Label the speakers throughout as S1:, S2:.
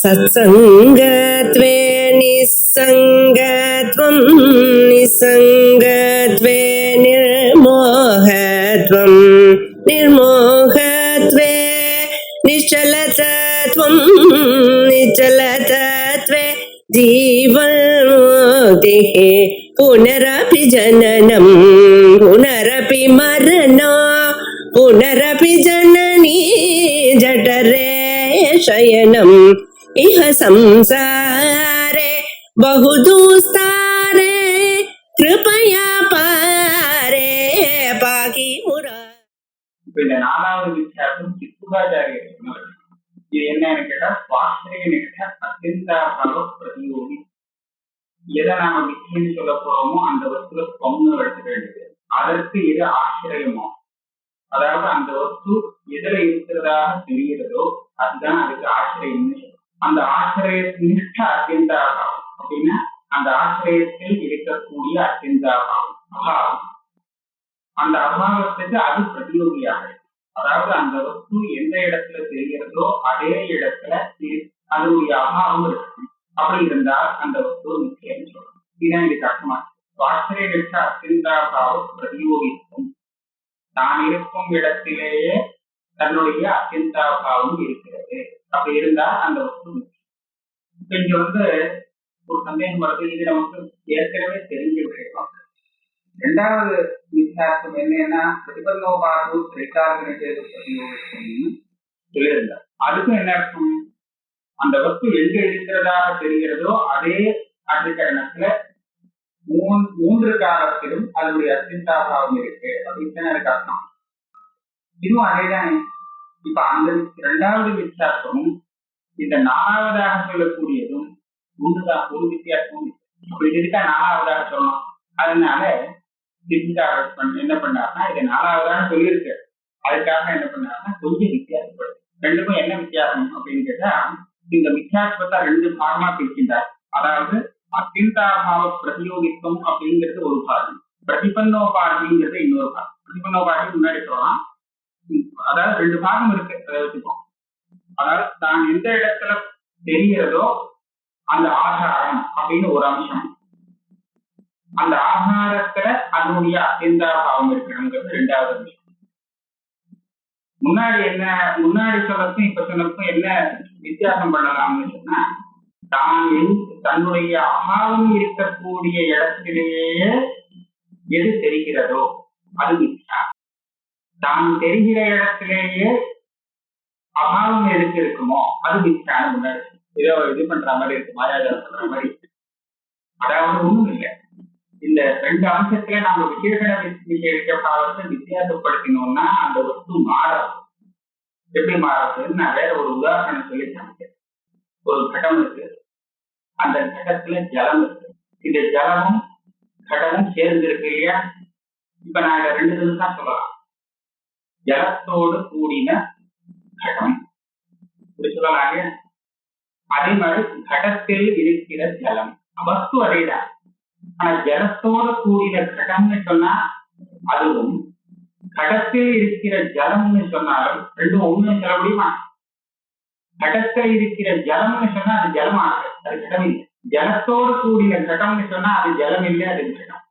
S1: सत्सङ्गत्वे निस्सङ्गत्वं निस्सङ्गत्वे निर्मोहत्वं निर्मोहत्वे निश्चलतत्वं निश्चलतत्वे जीवन्मुक्तिः पुनरपि जननं पुनरपि मरणं पुनरपि जननी जठरे शयनम् इह संसारे बहुदुस्तारे कृपया पारे पाहि मुरा.
S2: இந்த நாலாவது வித்தியாசம் சித்துகாச்சாரியர் சொன்னது. இது என்னன்னு கேட்டா சுவாஸ்திரிய நிஷ்ட அத்தியந்தாபாவ பிரதியோகி. எதை நாம வித்தியன்னு சொல்ல போறோமோ அந்த வஸ்துல ஸ்வம்னு எடுத்துக்க வேண்டியது. அதற்கு எது ஆசிரியமோ, அதாவது அந்த வஸ்து எதுல இருக்கிறதாக தெரிகிறதோ அதுதான் அதுக்கு ஆசிரியம்னு சொல்றோம். அந்த ஆசிரிய நிஷ்ட அத்தியந்தாபாவம் அப்படின்னா அந்த ஆசிரியத்தில் இருக்கக்கூடிய அத்தியந்தாபாவம் அபாவம். அந்த அபாவத்துக்கு அது பிரதியோகியாக, அதாவது அந்த வஸ்து எந்த இடத்துல தெரிகிறதோ அதே இடத்துல அதனுடைய அபாவம் இருக்கு. அப்படி இருந்தால் அந்த வஸ்து நிச்சயம் சொல்லணும். இதுதான் இதுக்கு அர்த்தமா. ஆசிரிய நிஷ்ட அத்தியந்தாபாவ பிரதியோகித்துவம், தான் இருக்கும் இடத்திலேயே தன்னுடைய அத்தியந்தாபாவம் இருக்கிறது. அப்படி இருந்தால் அந்த வஸ்து நிச்சயம். இப்ப இங்க ஒரு சந்தேகம் வருது. இது நமக்கு ஏற்கனவே தெரிஞ்ச விஷயம். இரண்டாவது வித்தியாசம் என்னன்னா பிரதிபன்னோபாது சொல்லியிருந்தார். அதுக்கும் என்ன அர்த்தம்? அந்த வஸ்து எங்க இருக்கிறதாக தெரிகிறதோ அதே அதிகரணத்துல மூன்று காலத்திலும் அதனுடைய அத்தியந்தாபாவம் இருக்கு அப்படின்னு எனக்கு அர்த்தம். இதுவும் அதேதானே. இப்ப அந்த இரண்டாவது வித்தியாசமும் இந்த நாலாவதாக சொல்லக்கூடியதும் ஒன்றுதான், ஒரு வித்தியாசமும். அப்படி இருக்கா நாலாவதாக சொல்லணும். அதனால என்ன பண்ணாருன்னா இதை நாலாவதாக சொல்லியிருக்கு. அதுக்காக என்ன பண்ணாருன்னா கொஞ்சம் வித்தியாசப்படுது. ரெண்டுக்கும் என்ன வித்தியாசம் அப்படின்னு கேட்டா, இந்த வித்தியாசத்தை ரெண்டு பாகமா பிரிக்கின்றார். அதாவது அத்தியந்தாபாவ பிரதியோகித்துவம் அப்படிங்கிறது ஒரு பாகம், பிரதிபன்னோபாதிங்கிறது இன்னொரு பாகம். பிரதிபன்னோபாதி முன்னாடி சொல்லலாம். அதாவது ரெண்டு பாகம் இருக்கு, அதை வச்சுப்போம். அதாவது தான் எந்த இடத்துல தெரிகிறதோ அந்த ஆதாரம் அப்படின்னு ஒரு அம்சம், அந்த ஆகாரத்துல அதனுடைய அத்தியந்தாபாவம் இருக்கணுங்கிறது இரண்டாவது விஷயம். முன்னாடி சொல்லக்கும் இப்ப சொல்லக்கும் என்ன வித்தியாசம் பண்ணலாம்னு சொன்னா, தன்னுடைய அபாவம் இருக்கக்கூடிய இடத்திலேயே எது தெரிகிறதோ அது மித்யா. தான் தெரிகிற இடத்திலேயே அபாவம் எதுக்கு இருக்குமோ அது மித்யான்னு முன்னாடி ஏதோ இது பண்ற மாதிரி இருக்கு, மாயாஜாலம் பண்ற மாதிரி. அதாவது ஒண்ணும் இல்லை, இந்த ரெண்டு அம்சத்துல நாம விசேஷண விசேஷ பாவத்தை வித்தியாசப்படுத்தினோம்னா அந்த வஸ்து மாறாது. எப்படி மாறுறதுன்னு நான் வேற ஒரு உதாரணம் சொல்லி காமிக்கிறேன். ஒரு கடம் இருக்கு, அந்த கடத்துல ஜலம் இருக்கு. இந்த ஜலமும் கடமும் சேர்ந்து இருக்கு இல்லையா? இப்ப நான் இதை ரெண்டு தான் சொல்லலாம். ஜலத்தோடு கூடின கடம் இப்படி சொல்லலாம் இல்லையா? அதே மாதிரி கடத்தில் இருக்கிற ஜலம் வஸ்து அதேதான். ஆனா ஜலத்தோட கூடின கடம்னு சொன்னா அதுவும், கடத்தில் இருக்கிற ஜலம்னு சொன்னாலும் ரெண்டும் ஒண்ணு சொல்ல முடியுமா? கடத்தில் இருக்கிற ஜலம்னு சொன்னா அது ஜலம் ஆகுது, அது கடம் இல்லை. ஜலத்தோடு கூடின கடம்னு சொன்னா அது ஜலம் இல்லை, அது கடம்.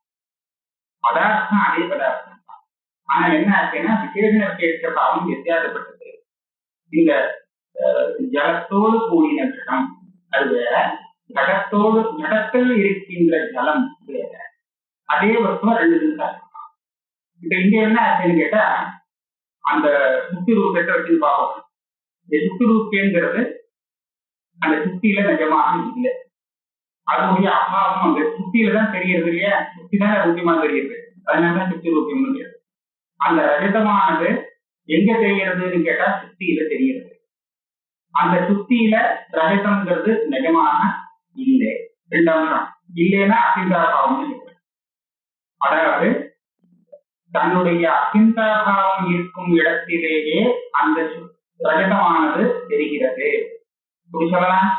S2: பதார்த்தம் அதே பதார்த்தம் தான். ஆனா என்ன ஆச்சுன்னா விசேஷண விசேஷ பாவம் வித்தியாசப்பட்டது. இந்த ஜலத்தோடு கூடின கடம் அது வேற, கடத்தோடு கடத்தில் இருக்கின்ற ஜலம் வேற. அதே வஸ்துவம் ரெண்டு நிமிஷம். இப்ப இங்க என்ன ஆச்சுன்னு கேட்டா, அந்த சுத்தி ரூபத்தை வச்சு பார்ப்போம். இந்த சுத்தி ரூபங்கிறது அந்த சுத்தியில நிஜமாக இல்லை, அதனுடைய அபாவம் அந்த சுத்தியில தான் தெரிகிறது இல்லையா? சுத்தி தான் ரூபியமா தெரியுது, அதனாலதான் சுத்தி ரூபியம் தெரியுது. அந்த ரஜதமானது எங்க தெரிகிறதுன்னு கேட்டா சுத்தியில தெரிகிறது. அந்த சுத்தியில ரஜதம்ங்கிறது நிஜமாக இல்லை. ரெண்டாம் இல்லைன்னா அத்தியந்தாபாவம். அதாவது தன்னுடைய அத்தியந்தாபாவம் இருக்கும் இடத்திலேயே அந்த ரஜதமானது தெரிகிறது அப்படி சொல்லலாம்.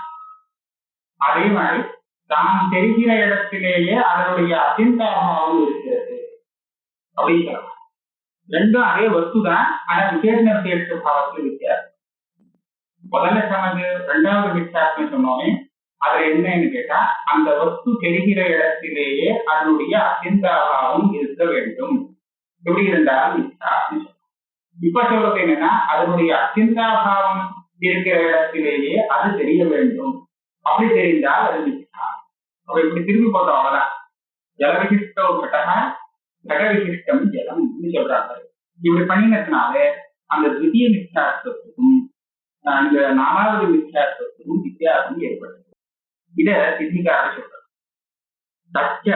S2: அதே மாதிரி தான் தெரிகிற இடத்திலேயே அதனுடைய அத்தியந்தாபாவம் இருக்கிறது அப்படின்னு சொல்லலாம். ரெண்டும் அதே வஸ்துதான், ஆனா விசேஷ விசேஷ பாவத்தில் வித்தியாசம். முதல்ல சொன்னது ரெண்டாவது மித்யாத்வம் சொன்னோமே, அதுல என்னன்னு கேட்டா அந்த வஸ்து தெரிகிற இடத்திலேயே அதனுடைய அத்தியந்தாபாவம் இருக்க வேண்டும். எப்படி இருந்தாலும் மித்யா. இப்ப சொல்றது என்னன்னா அதனுடைய அத்தியந்தாபாவம் இருக்கிற இடத்திலேயே அது தெரிய வேண்டும். அப்படி தெரிந்தால் அது மித்யா. அப்ப இப்படி திரும்பி போட்டோம் அவ்வளவுதான். ஜலவிசிஷ்டோ கடக கட விசிஷ்டம் ஜலம் சொல்றாங்க. இப்படி பண்ணினதுனால அந்த திவ்ய மித்யாத்வத்துக்கும் அந்த நாலாவது மித்யாத்வத்துக்கும் வித்தியாசம் ஏற்படுது. இத சித்திக்காக சொல்றது. தச்ச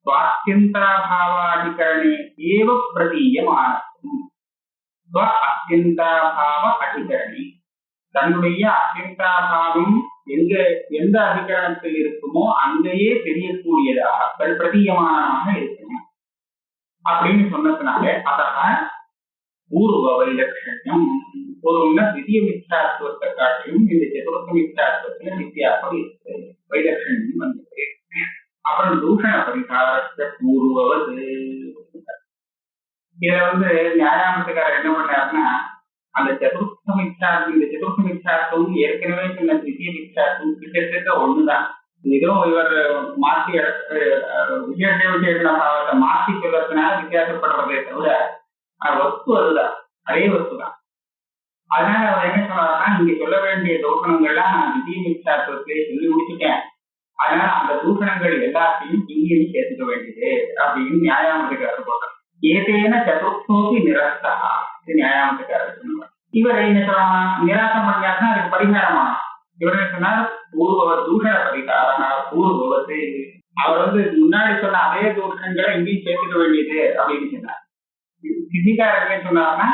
S2: ஸ்வாத்யந்தாபாவாதிகரணே ஏவ பிரதீயமானத்துவம். அத்தியந்தாபாவ அதிகரணி தன்னுடைய அத்தியந்தாபாவம் எந்த அதிகரணத்தில் இருக்குமோ அங்கேயே தெரியக்கூடியதாக பிரதீயமானமாக இருக்கணும் அப்படின்னு சொன்னதுனால அதாக பூர்வ வைலட்சண்யம் பொருள்னா திவ்ய மித்யாத்வத்தை காட்டிலும் இந்த சதுர்த்த மித்யாத்வத்துல வித்தியாசம் இருக்கு. வைலட்சண்யம் வந்தது. அப்புறம் தூஷண பரிகாரத்தை பூர்வது. இதுல நியாயாமத்துக்காரர் என்ன பண்ணாருன்னா அந்த சதுர்த்த மித்யாத்வம் இந்த சதுர்த்த மித்யாத்வம் ஏற்கனவே சொன்ன திவ்ய மித்யாத்வம் கிட்டத்தட்ட ஒண்ணுதான். ஏதோ இவர் மாற்றி விசேஷ விசேஷ பாவத்தை மாற்றி சொல்றதுனால வித்தியாசப்படுறதே தவிர வஸ்து அதுதான், அதே வஸ்து தான். அதனால அவர் என்ன சொல்றாருன்னா இங்க சொல்ல வேண்டிய தூஷணங்கள்லாம் நான் திவ்ய மித்யாத்வத்திலே சொல்லி முடிச்சுட்டேன். அதனால அந்த தூஷணங்கள் எல்லாத்தையும் இங்கேயும் சேர்த்துக்க வேண்டியது அப்படின்னு நியாயாமத்துக்காரர் சொல்றாரு. ஏதேன சதுர்த்தோபி நிரஸ்தா நியாயாமத்துக்காரர் சொன்னார். இவர் என்ன சொல்லலாம், நிராசம் பண்ணியாருன்னா அதுக்கு பரிகாரமான இவர் என்ன சொன்னார், பூர்வ தூஷண பரிகாரம் பூர்வத்து. அவர் முன்னாடி சொன்ன அதே தூஷணங்களை இங்கேயும் சேர்த்துக்க வேண்டியது அப்படின்னு சொன்னார். சித்திகாரர் என்ன சொன்னார்னா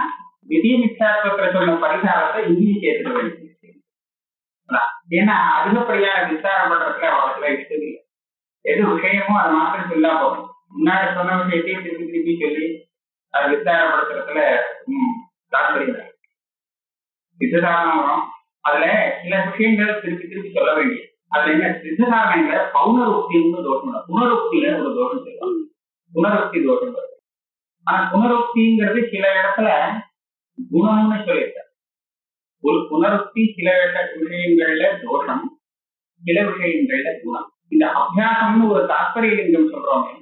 S2: திவ்ய மித்யாத்வத்துல சொன்ன பரிகாரத்தை இங்கேயும் சேர்த்துக்க வேண்டியது. ஏன்னா அதிகப்படியான விசாரம் பண்றதுல அவர்களுக்கு இஷ்டம் இல்லை. எது விஷயமோ அது மாத்திரம் சொல்லா போகும். முன்னாடி சொன்ன விஷயத்தையும் திருப்பி திருப்பி சொல்லி அதை விசாரப்படுத்துறதுல தாற்பயம் சித்தசாரணம் வரும். அதுல சில விஷயங்கள் திருப்பி திருப்பி சொல்ல வேண்டியது. அதுல என்ன சித்தசாரணையில பௌனருக்தின்னு தோஷம், புனருக்தியில ஒரு தோஷம் சொல்லுவாங்க. புனருக்தி தோஷம் வருது. ஆனா புனருக்திங்கிறது சில இடத்துல குணம்னு சொல்லியிருக்காரு. ஒரு புனருக்தி சில விஷயங்கள்ல தோஷம், சில விஷயங்கள்ல குணம். இந்த அபியாசம்னு ஒரு தாத்பரிய லிங்கம் சொல்றோமே,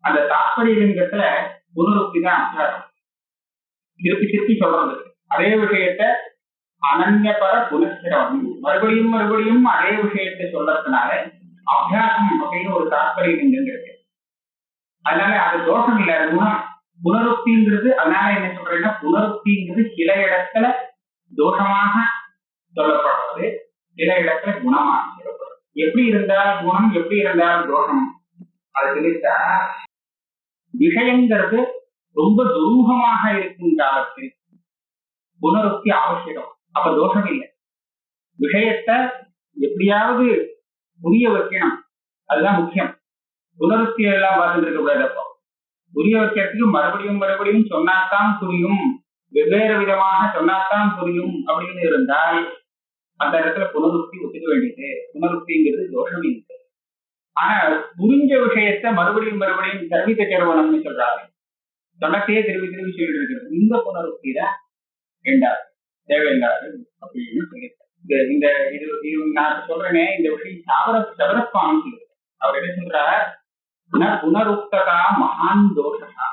S2: அந்த தாத்பரிய லிங்கத்துல புனருக்தி தான் அபியாசம். திருப்பி திருப்பி சொல்றது அதே விஷயத்த அனன்யபர புனஸ்திரம் மறுபடியும் மறுபடியும் அதே விஷயத்தை சொல்றதுனால அபியாசம் அப்படின்னு ஒரு தாத்பரிய லிங்கம் இருக்கு. அதனால அது தோஷம் இல்லை, அது குணம். புனருக்திங்கிறது அதனால என்ன சொல்றேன்னா புனருக்திங்கிறது சில இடத்துல தோஷமாக சொல்லப்படுறது, சில இடத்துல குணமாக சொல்லப்படுறது. எப்படி இருந்தால் குணம், எப்படி இருந்தால் தோஷம் அது சொல்லிட்டா விஷயங்கிறது ரொம்ப துரூகமாக இருக்கும் காலத்தில் புனருக்தி அவசியம். அப்ப தோஷம் இல்லை. விஷயத்தை எப்படியாவது புரிய வைக்கணும், அதுதான் முக்கியம். புனருக்தி எல்லாம் பார்த்துட்டு இருக்க கூடாது. அப்போ புரிய வைக்கிறதுக்கு மறுபடியும் மறுபடியும் சொன்னாத்தான் புரியும், வெவ்வேறு விதமாக சொன்னாத்தான் புரியும் அப்படின்னு இருந்தால் அந்த இடத்துல புனருக்தி ஒத்துக்க வேண்டியது. புனருக்திங்கிறது தோஷம் இல்லை. ஆனா புரிஞ்ச விஷயத்த மறுபடியும் மறுபடியும் தர்வித கருவணம்னு சொல்றாரு. தொடக்கையே திரும்பி திரும்பி சொல்லிட்டு இருக்கிறது. இந்த புனருக்தி தான் வேண்டாது, தேவையில்லாது அப்படின்னு சொல்லியிருக்காரு. இந்த இது நான் சொல்றேனே இந்த விஷயம் சபரஸ்வாமி சொல்லியிருக்காரு. அவர் என்ன சொல்றார், புனருக்தகா மகான் தோஷா.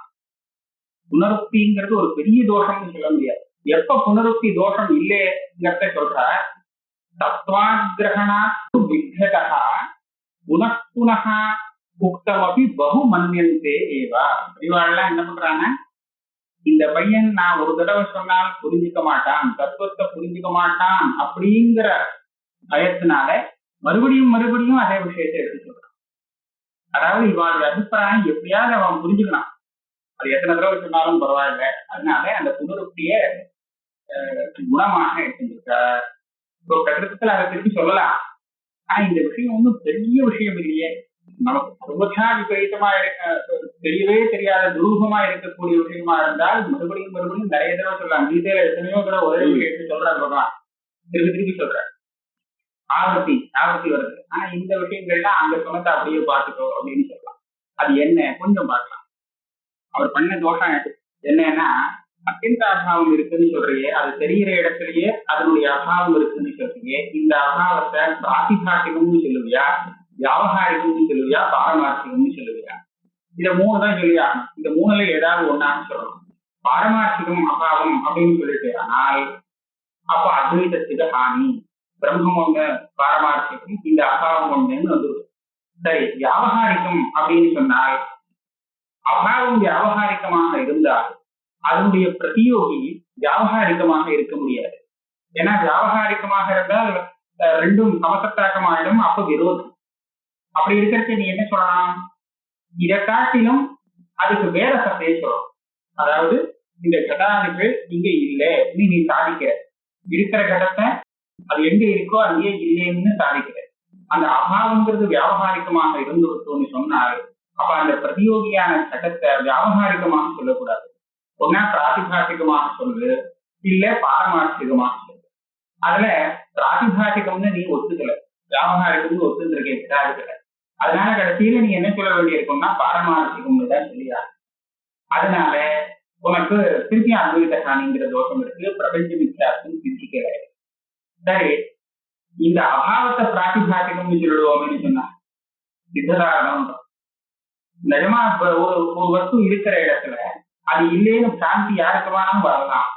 S2: புனருக்திங்கிறது ஒரு பெரிய தோஷம்னு சொல்ல முடியாது. எப்ப புனருக்தி தோஷம் இல்லைங்கிறத சொல்றார், தத்வாகிரகணா வித்தகா புனః உக்தமபி பகு மன்யந்தே ஏவா. இவாள்லாம் என்ன பண்றாங்க, இந்த பையன் நான் ஒரு தடவை சொன்னால் புரிஞ்சுக்க மாட்டான், தத்துவத்தை புரிஞ்சுக்க மாட்டான் அப்படிங்கிற பயத்தினால மறுபடியும் மறுபடியும் அதே விஷயத்தை எடுத்து சொல்றான். அதாவது இவாளுடைய அபிப்பிராயம் எப்படியாவது அவன் புரிஞ்சுக்கலாம், அது எத்தனை தடவை சொன்னாலும் பரவாயில்ல. அதனால அந்த புனருக்திய குணமாக எடுத்துருக்கார். இப்போ கட்டத்துல அதை திருப்பி சொல்லலாம். ஆனா இந்த விஷயம் ஒன்றும் பெரிய விஷயம் இல்லையே, நமக்கு சர்வதா விபரீதமா தெரியவே தெரியாத துரூகமா இருக்கக்கூடிய விஷயமா இருந்தால் மறுபடியும் மறுபடியும் நிறைய தடவை சொல்லலாம். கீதையில எத்தனையோ தடவை ஒரே விஷயத்தை சொல்றாரு பகவான், திருப்பி திருப்பி சொல்றாரு. ஆவர்த்தி வருது. ஆனா இந்த விஷயங்கள்லாம் அங்க சொன்னதை அப்படியே பார்த்துக்கோ அப்படின்னு சொல்லலாம். அது என்ன கொஞ்சம் பார்க்கலாம். அவர் பண்ண தோஷம் என்னன்னா, அத்தியந்த அபாவம் இருக்குன்னு சொல்றியே, அது தெரிகிற இடத்துலயே அதனுடைய அபாவம் இருக்குன்னு சொல்றியே, இந்த அபாவத்தை பிராதிபாசிகம்னு சொல்லுவியா, வியாபகாரிகம்னு சொல்லுவியா, பாரமார்த்திகம்னு சொல்லுவியா? இத மூணு தான் சொல்லியா. இந்த மூணுல ஏதாவது ஒன்னான்னு சொல்லணும். பாரமார்த்திகம் அபாவம் அப்படின்னு சொல்லிட்டு ஆனால் அப்ப அத்வைதத்துக்கு ஹானி. பிரம்மம் ஒண்ணு, பாரமார்த்திகம், இந்த அபாவம் ஒண்ணுன்னு வந்துடும். சரி, வியாபகாரிகம் அப்படின்னு சொன்னால் அபாவம் வியாபகாரிகமாக இருந்தால் அதனுடைய பிரதியோகி வியாபகாரிகமாக இருக்க முடியாது. ஏன்னா வியாபகாரிகமாக இருந்தால் ரெண்டும் சமசத்தாக்கமாயிடும், அப்ப விரோதம். அப்படி இருக்கிறது நீ என்ன சொல்லலாம்? இதை காட்டிலும் அதுக்கு வேற சத்தையை சொல்லணும். அதாவது இந்த கடாதிப்பு இங்க இல்லை நீ சாதிக்கிற, இருக்கிற கடத்தை அது எங்க இருக்கோ அங்கேயே இல்லைன்னு சாதிக்கிற. அந்த அபாவங்கிறது வியாபகாரிகமாக இருந்துன்னு சொன்னால் அப்ப அந்த பிரதியோகியான கடத்தை வியாபகாரிகமாக சொல்லக்கூடாது. ஒன்னா பிராதிபாசிகமாக சொல்லு, இல்ல பாரமார்த்திகமாக சொல்லு. அதுல பிராதிபாசிகம்னு நீ ஒத்துக்கல, வியாபகாரிகம்னு ஒத்துருக்க. அதனால கடைசியில நீ என்ன சொல்ல வேண்டியிருக்கும்னா பாரமார்த்திகம்னு தான் சொல்லியா. அதனால உனக்கு திருப்பி அத்வைத ஹானிங்கிற தோஷம் இருக்கு, பிரபஞ்ச மித்யாத்துவம் சித்திக்கல. சரி, இந்த அபாவத்தை பிராதிபாசிகம்னு சொல்லிடுவோம்னு சொன்னா சித்ததாரணம். நிஜமா ஒரு வஸ்து இருக்கிற இடத்துல அது இல்லைன்னு பிராந்தி யாருக்கு வேணாலும் வரலாம்.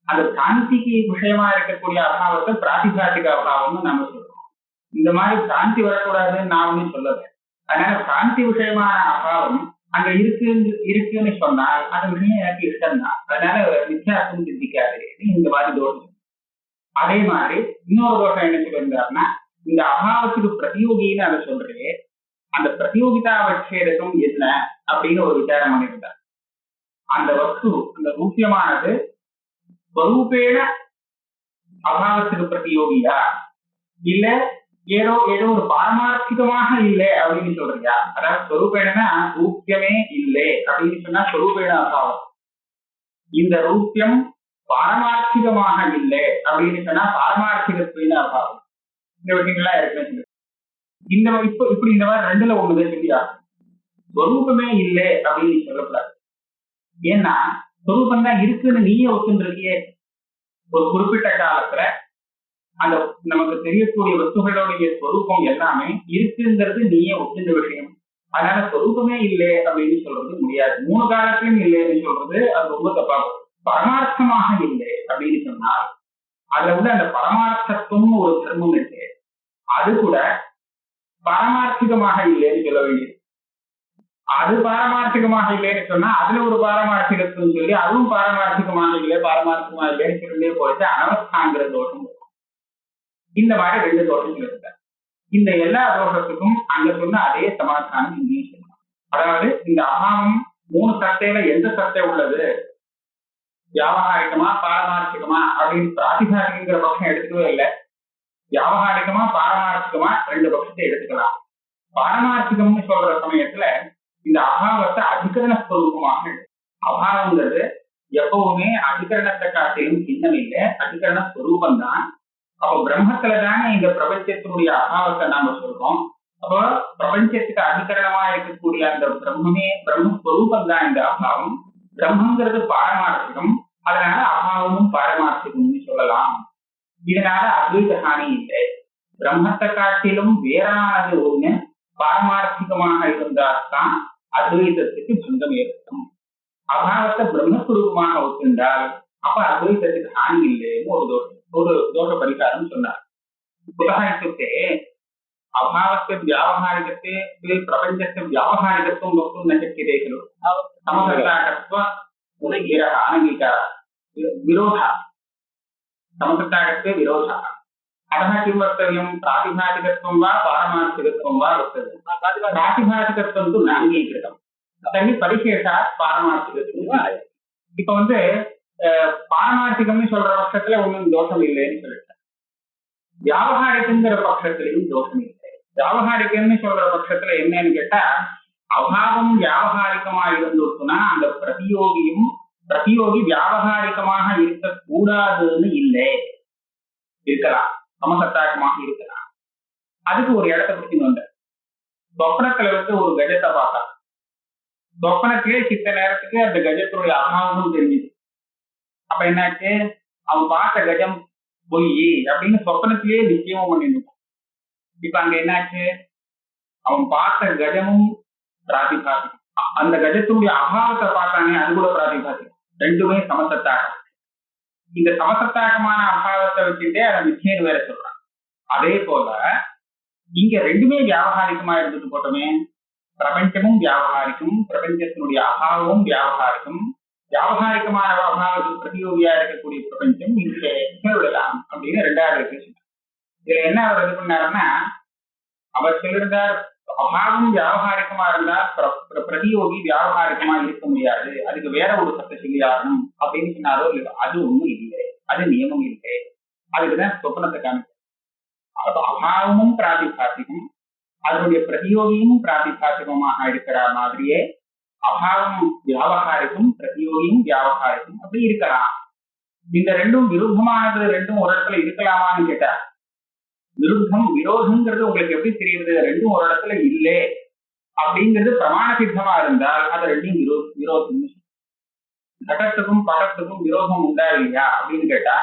S2: அந்த பிராந்திக்கு விஷயமா இருக்கக்கூடிய அபாவத்தை பிராதிபாசிக அபாவம்னு நம்ம சொல்றோம். இந்த மாதிரி பிராந்தி வரக்கூடாதுன்னு நான் ஒன்னும் சொல்லல. அதனால பிராந்தி விஷயமான அபாவம் அங்க இருக்குன்னு சொன்னால் அந்த விஷயம் எனக்கு இஷ்டம் தான். அதனால வித்தியாசம் சித்திக்காது. இந்த மாதிரி தோஷம். அதே மாதிரி இன்னொரு தோஷம் என்ன சொல்லியிருந்தாருன்னா, இந்த அபாவத்துக்கு பிரதியோகின்னு அதை சொல்றே, அந்த பிரதியோகிதா வட்சேதகம் என்ன அப்படின்னு ஒரு விசாரம் பண்ணியிருந்தார். அந்த வஸ்து, அந்த ரூபியமானது ஸ்வரூபேண அபாவத்துக்கு பிரதியோகியா, இல்ல ஏதோ ஒரு பாரமார்த்திகமாக இல்லை அப்படின்னு சொல்றியா? அதாவது ஸ்வரூபேணனா ரூபியமே இல்லை அப்படின்னு சொன்னா ஸ்வரூபேண அபாவம். இந்த ரூபியம் பாரமார்த்திகமாக இல்லை அப்படின்னு சொன்னா பாரமார்த்திகத்துவ அபாவம். இந்த விஷயங்கள்லாம் இருக்கு. இந்த இப்படி இந்த மாதிரி ரெண்டுல ஒண்ணுதான் சொல்லியா. ஸ்வரூபமே இல்லை அப்படின்னு சொல்லக்கூடாது. ஏன்னா ஸ்வரூபம் தான் இருக்குன்னு நீயே ஒத்துருக்கியே. ஒரு குறிப்பிட்ட காலத்துல அந்த நமக்கு தெரியக்கூடிய வஸ்துகளுடைய ஸ்வரூபம் எல்லாமே இருக்குங்கிறது நீயே ஒத்துந்த விஷயம். அதனால ஸ்வரூபமே இல்லை அப்படின்னு சொல்றது முடியாது. மூணு காலத்திலும் இல்லைன்னு சொல்றது அது ரொம்ப தப்பா. பரமார்த்தமாக இல்லை அப்படின்னு சொன்னால் அதுல வந்து அந்த பரமார்த்தத்துவம் ஒரு தர்மம் இருக்கு, அது கூட பாரமார்த்திகமாக இல்லைன்னு சொல்ல வேண்டியது. அது பாரமார்த்திகமாக இல்லைன்னு சொன்னா அதுல ஒரு பாரமார்த்திகத்துவம் சொல்லி அதுவும் பாரமார்த்திகமாக இல்லை பாரமார்த்திகமாக இல்லைன்னு சொல்லியே போயிட்டு அனவஸ்தாங்கிற தோஷம். இந்த மாதிரி ரெண்டு தோஷங்கள் இருக்க. இந்த எல்லா தோஷத்துக்கும் அங்க சொன்ன அதே சமாதானம் இங்கேயும் சொல்லலாம். அதாவது இந்த அபாவம் மூணு சத்தையில எந்த சத்தை உள்ளது, வியாபகாரிகமா பாரமார்த்திகமா அப்படின்னு பிராதிபாசிகங்கிற பட்சம் எடுத்துக்கவே இல்லை. வியாபகாரிகமா பாரமார்த்திகமா ரெண்டு பட்சத்தை எடுத்துக்கலாம். பாரமார்த்திகம்னு சொல்ற சமயத்துல இந்த அபாவத்தை அதிகரண ஸ்வரூபமாக அபாவங்கிறது எப்பவுமே அதிகரணத்தை காட்டிலும் சின்னம் இல்லை, அதிகரண ஸ்வரூபம் தான். அப்போ பிரம்மத்துலதானே இந்த பிரபஞ்சத்தினுடைய அபாவத்தை நாம சொல்றோம். அப்போ பிரபஞ்சத்துக்கு அதிகரணமா இருக்கக்கூடிய அந்த பிரம்மே பிரம்மஸ்வரூபம் தான் இந்த அபாவம். பிரம்மங்கிறது பாரமார்த்திகம், அதனால அபாவமும் பாரமார்த்திகம்னு சொல்லலாம். இதனால அத்வைத ஹானி இல்லை. பிரம்மத்தை காட்டிலும் வேறானது ஒண்ணு பாரமார்த்திகமாக இருந்தால்தான் அத்வைதத்துக்கு பங்கம் ஏற்படும். அபாவத்தை பிரம்மஸ்வரூபமாக ஒத்துண்டால் அப்ப அத்வைதத்துக்கு ஹானி இல்லைன்னு ஒரு தோஷ பரிகாரம் சொன்னார். உதாரணத்துக்கு அபாவத்தை வியாபகாரிகத்தை பிரபஞ்சத்தை வியாபகாரிகத்துவம் வக்தும் ந சக்யதே खलु समसत्ताकत्व अनङ्गीकार विरोधः समसत्ताकत्वे विरोधः अतः किं वक्तव्यं प्रातिभासिकत्वं वा पारमार्थिकत्वं वा वक्तव्यं प्रातिभासिकत्वं तु नाङ्गीकृतं तर्हि परिशेषात् पारमार्थिकत्वं वा இப்ப வந்து பாரமார்த்திகம்னு சொல்ற பட்சத்துல ஒன்னும் தோஷம் இல்லைன்னு சொல்லிட்டேன். வியாபகாரிகங்கிற பட்சத்திலையும் தோஷம் இல்லை. வியாபகாரிகம்னு சொல்ற பட்சத்துல என்னன்னு கேட்டா அபாவம் வியாபகாரிகமா இருந்துச்சுன்னா அந்த பிரதியோகி வியாபகாரிகமாக இருக்கக்கூடாதுன்னு இல்லை, இருக்கலாம், சமசத்தாக்கமாக இருக்கலாம். அதுக்கு ஒரு இடத்தை பிடிச்சின்னு வந்த சொப்பனத்துல வந்து ஒரு கஜத்தை பார்த்தா, சொப்பனத்திலே சித்த நேரத்துக்கு அந்த கஜத்தினுடைய அபாவமும் தெரிஞ்சுது. அப்ப என்னாச்சு, அவன் பார்த்த கஜம் பொய் அப்படின்னு சொப்பனத்திலேயே நிச்சயமும் பண்ணிருப்பான். இப்ப அங்க என்னாச்சு, அவன் பார்த்த கஜமும் பிராதிபாதிகம், அந்த கஜத்தினுடைய அபாவத்தை பார்த்தானே அது கூட பிராதிபாதிகம், ரெண்டுமே சமசத்தாகம். இந்த சமசத்தாகமான அபாவத்தை வச்சுட்டே அதை நிச்சயம் வேற சொல்றான். அதே போல இங்க ரெண்டுமே வியாபகாரிகமா இருந்துட்டு போட்டோமே, பிரபஞ்சமும் வியாபகாரிக்கும், பிரபஞ்சத்தினுடைய அபாவமும் வியாபகாரிக்கும், வியாபகாரிகமான அபாவத்துக்கு பிரதியோகியா இருக்கக்கூடிய பிரபஞ்சம் இங்கே விடலாம் அப்படின்னு ரெண்டாவது பேச. இதுல என்ன அவர் இது பண்ணாருன்னா, அவர் சொல்லியிருந்தார் அபாவம் வியாபகாரிகமா இருந்தா பிரதியோகி வியாபகாரிகமா இருக்க முடியாது, அதுக்கு வேற ஒரு சத்த சொல்லியாகணும் அப்படின்னு சொன்னாரோ இல்லையோ, அது ஒண்ணும் இல்லை, அது நியமம் இல்லை. அதுக்குதான் சொப்பனத்தை காமிக்க. அபாவமும் பிராதிபாசிகம், அதனுடைய பிரதியோகியும் பிராதிபாசிகமாக இருக்கிற மாதிரியே அபாவம் வியாபகாரிக்கும் பிரதியோகியும் வியாபகாரிக்கும் அப்படி இருக்கலாம். இந்த ரெண்டும் விருத்தமானது, ரெண்டும் ஒரு இடத்துல இருக்கலாமான்னு கேட்டா, விருத்தம் விரோதம்ங்கிறது உங்களுக்கு எப்படி தெரியுது, ரெண்டும் ஒரு இடத்துல இல்லை அப்படிங்கிறது பிரமாண சித்தமா இருந்தால் அது ரெண்டும் விரோதம். கடத்துக்கும் படத்துக்கும் விரோதம் உண்டா இல்லையா அப்படின்னு கேட்டா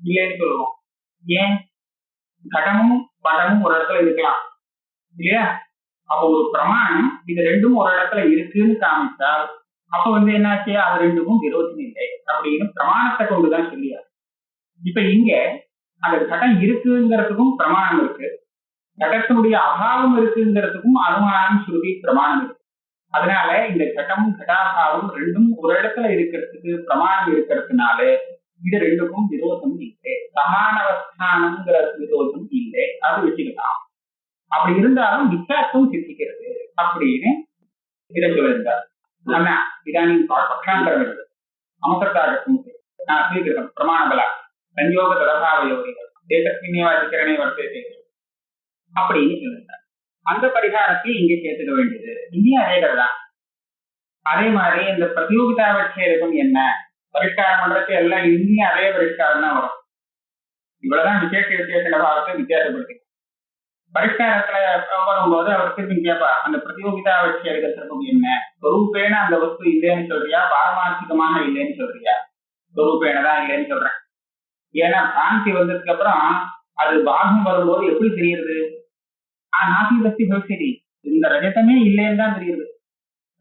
S2: இல்லைன்னு சொல்லுவோம். ஏன், கடமும் படமும் ஒரு இடத்துல இருக்கலாம் இல்லையா? அப்போ ஒரு பிரமாணம் இது ரெண்டும் ஒரு இடத்துல இருக்குன்னு காமிச்சால் அப்ப என்னாச்சு, அது ரெண்டுக்கும் விரோதம் இல்லை அப்படின்னு பிரமாணத்தை கொண்டுதான் சொல்லியாரு. இப்ப இங்க அந்த கடம் இருக்குங்கிறதுக்கும் பிரமாணம் இருக்கு, கடத்தினுடைய அபாவம் இருக்குங்கிறதுக்கும் அனுமானம் ஸ்ருதி பிரமாணம் இருக்கு. அதனால இந்த கடமும் கடாபாவம் ரெண்டும் ஒரு இடத்துல இருக்கிறதுக்கு பிரமாணம் இருக்கிறதுனால இது ரெண்டுக்கும் விரோதம் இல்லை, சமானவஸ்தானம்ங்கிற விரோதம் இல்லை, அது வச்சுக்கலாம். அப்படி இருந்தாலும் வித்தியாசம் சித்திக்கிறது அப்படின்னு இதை சொல்லியிருந்தார். ஆனா இதானின் பக்ஷாந்தரம் இருக்கு, அமசத்தாகட்டும் நான் சொல்லியிருக்கேன் பிரமாண பலா சஞ்சோக தலபாவயோகிகள் தேசத்தினேவாதிகரணை வர்த்தத்தை அப்படின்னு சொல்லியிருந்தார். அந்த பரிகாரத்தை இங்கே சேர்த்துக்க வேண்டியது இங்கேயும் அதே தான். அதே மாதிரி இந்த பிரதியோகிதாவட்சேதம் என்ன பரிஷ்காரம் பண்றது எல்லாம் இங்கேயும் அதே பரிஷ்காரம் தான் வரும். இவ்வளவுதான் விசேஷ பாவத்தை வித்தியாசப்படுத்தி பரிஷ்காரத்துல வரும்போது அவர் திரும்பி கேட்பா, அந்த பிரதியோகிதாவட்சேதம் சிறப்பு என்ன, சொரூபேன அந்த வஸ்து இல்லைன்னு சொல்றியா, பாரமார்த்திகமாக இல்லைன்னு சொல்றியா? சொரூபேன தான் இல்லைன்னு சொல்றேன். ஏன்னா பிராந்தி வந்ததுக்கு அப்புறம் அது பாகம் வரும்போது எப்படி தெரியுது, நாசி பக்தி பக்தி இந்த ரஜதமே இல்லைன்னு தான் தெரியுது.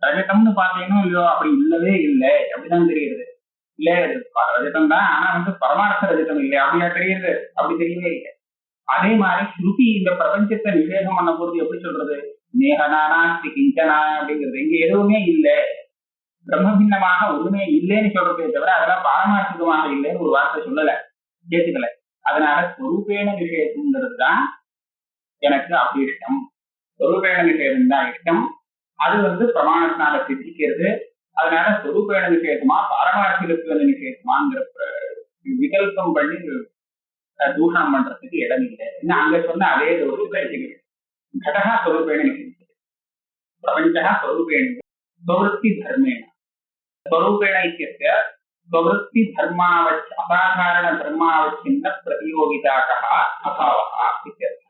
S2: ரஜதம்னு பாத்தீங்கன்னா இல்லையோ அப்படி இல்லவே இல்லை அப்படிதான் தெரியுது. இல்ல ரஜதம் தான், ஆனா பரமார்த்த ரஜதம் இல்லை அப்படியா தெரியுது? அப்படி தெரியவே இல்லை. அதே மாதிரி ஸ்ருதி இந்த பிரபஞ்சத்தை நிஷேதம் பண்ண போது எப்படி சொல்றது, நேகனானா ஸ்ரீ கிஞ்சனா அப்படிங்கிறது இங்க எதுவுமே இல்லை, பிரம்ம பின்னமாக ஒண்ணுமே இல்லைன்னு சொல்றதே தவிர அதெல்லாம் பாரமார்த்திகமாக இல்லைன்னு ஒரு வார்த்தை சொல்லல, கேட்டுக்கல. அதனால சொரூபேன நிஷேதம்ங்கிறது தான் எனக்கு அப்படி இஷ்டம், சொரூபேன நிஷேதம் தான் இஷ்டம். அது பிரமாணத்தினால சித்திக்கிறது. அதனால சொரூபேன நிஷேதமா பாரமார்த்திகத்துவ நிஷேதமாங்கிற விகல்பம் பண்ணி தூஷணம் பண்றதுக்கு இடம் இல்லை. இன்னும் அங்க சொன்ன அதே ஒரு கருத்துக்கள் கடகா சொரூபேன நிஷேதம், பிரபஞ்சா சொரூபேன स्ववृत्ति धर्मेण स्वरूपेण इत्यस्य स्ववृत्ति धर्मावच्छ असाधारण धर्मावच्छिन्न प्रतियोगिताकः अभावः इत्यर्थः।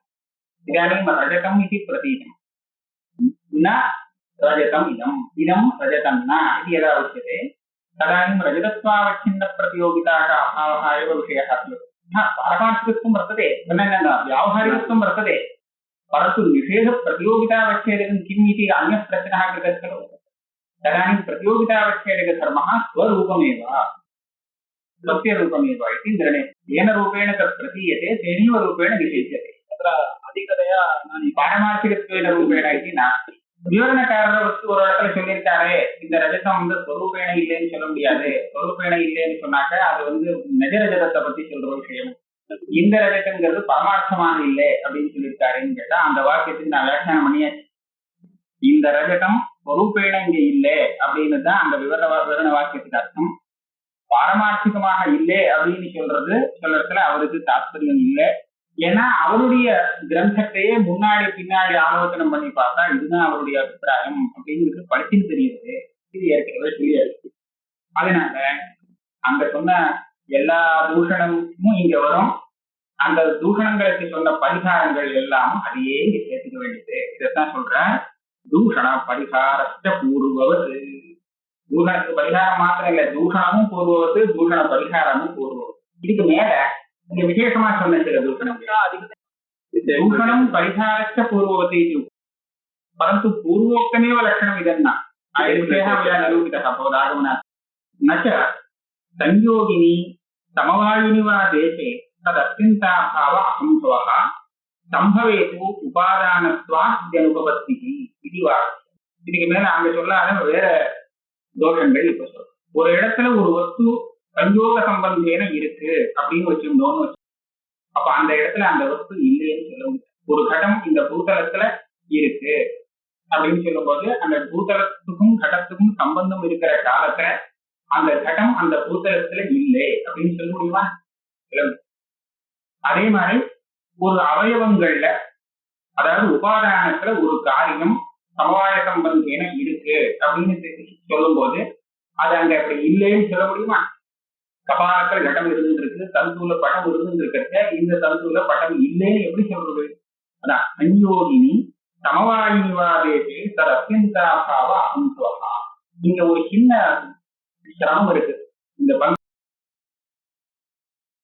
S2: इदानीं रजतम् इति प्रतीतं न रजतम् इदं रजतं न इति यदा उच्यते तदानीं रजतत्वावच्छिन्न प्रतियोगिताक अभावः एव विषयः स्यात्। पारमार्थिकत्वं वर्तते, व्यावहारिकत्वं वर्तते, परन्तु निषेध प्रतियोगितावच्छेदकं किम् इति अन्यः प्रश्नः कृतः खलु। तदानीं प्रतियोगितावच्छेदक धर्मः स्वरूपमेव स्वस्य रूपमेव इति निर्णयः। येन रूपेण तत् प्रतीयते तेनैव रूपेण विशिष्यते। तत्र अधिकतया पारमार्थिकत्वेन रूपेण इति नास्ति। விவரணக்காரர் ஒரு இடத்துல சொல்லியிருக்காரு, இந்த ரஜதம் ஸ்வரூபேண இல்லைன்னு சொல்ல முடியாது, ஸ்வரூபேண இல்லைன்னு சொன்னாக்க அது நிஜ ரஜதத்தை பத்தி சொல்ற விஷயம், இந்த ரஜதங்கிறது பரமார்த்தமான இல்லை அப்படின்னு சொல்லியிருக்காருன்னு கேட்டா அந்த வாக்கியத்துக்கு நான் வியாக்கியானம் பண்ணியாச்சு. இந்த ரஜதம் ஸ்வரூபேண இங்க இல்லை அப்படின்னு தான் அந்த விவரண வாக்கியத்துக்கு அர்த்தம். பாரமார்த்திகமாக இல்லை அப்படின்னு சொல்றதுல அவருக்கு தாத்பரியம் இல்லை. ஏன்னா அவருடைய கிரந்தத்தையே முன்னாடி பின்னாடி ஆலோசனை பண்ணி பார்த்தா இதுதான் அவருடைய அபிப்பிராயம் அப்படிங்கிறது படிச்சுன்னு தெரியுது. இது ஏற்கனவே தெரியாது. அதனால அங்க சொன்ன எல்லா தூஷணமும் இங்க வரும். அந்த தூஷணங்களுக்கு சொன்ன பரிகாரங்கள் எல்லாமும் அதையே இங்க சேர்த்துக்க வேண்டியது. இதைத்தான் சொல்ற தூஷண பரிகாரத்த பூர்வது. தூஷணத்துக்கு பரிகாரம் மாத்திரம் இல்ல, தூஷணமும் பூர்வத்து, தூஷண பரிகாரமும் பூர்வம். இதுக்கு மேல இங்க விசேஷமா சொன்ன சில தூஷணம், தூஷணம் பரிகாரச்ச பூர்வவதி, परंतु पूर्वोक्तमेव लक्षणम् इदन्न आयुर्वेदः मया निरूपितः भवदागमना न च संयोगिनी समवायिनि वा देशे तदत्यन्ताभाव असम्भवः संभवेतु उपादानत्वाद्यनुपपत्तिः इति वा. இதுக்கு மேல அங்க சொல்லாத வேற தோஷங்கள் இப்ப சொல்றோம். ஒரு இடத்துல ஒரு வஸ்து சஞ்சோக சம்பந்தேன இருக்கு அப்படின்னு வச்சிருந்தோம்னு வச்சு, அப்ப அந்த இடத்துல அந்த வஸ்து இல்லைன்னு சொல்ல முடியாது. ஒரு கடம் இந்த பூதலத்துல இருக்கு அப்படின்னு சொல்லும் போது அந்த பூதலத்துக்கும் கடத்துக்கும் சம்பந்தம் இருக்கிற காலத்துல அந்த கடம் அந்த பூதலத்துல இல்லை அப்படின்னு சொல்ல முடியுமா? அதே மாதிரி ஒரு அவயவங்கள்ல, அதாவது உபாதானத்துல ஒரு காரியம் சமவாய சம்பந்தேன இருக்கு அப்படின்னு சொல்லும் போது அது அங்க அப்படி இல்லைன்னு சொல்ல முடியுமா? கபாலத்துல கடம் இருந்துருக்கு, தந்துல படம் இருந்துருக்க, இந்த தந்துல படம் இல்லைன்னு எப்படி சொல்றது? அதான் சஞ்யோகினி சமவாயினிவாதேசே தது அத்தியந்தாபாவ அசம்பவஹ. இங்க ஒரு சின்ன சிரமம் இருக்கு. இந்த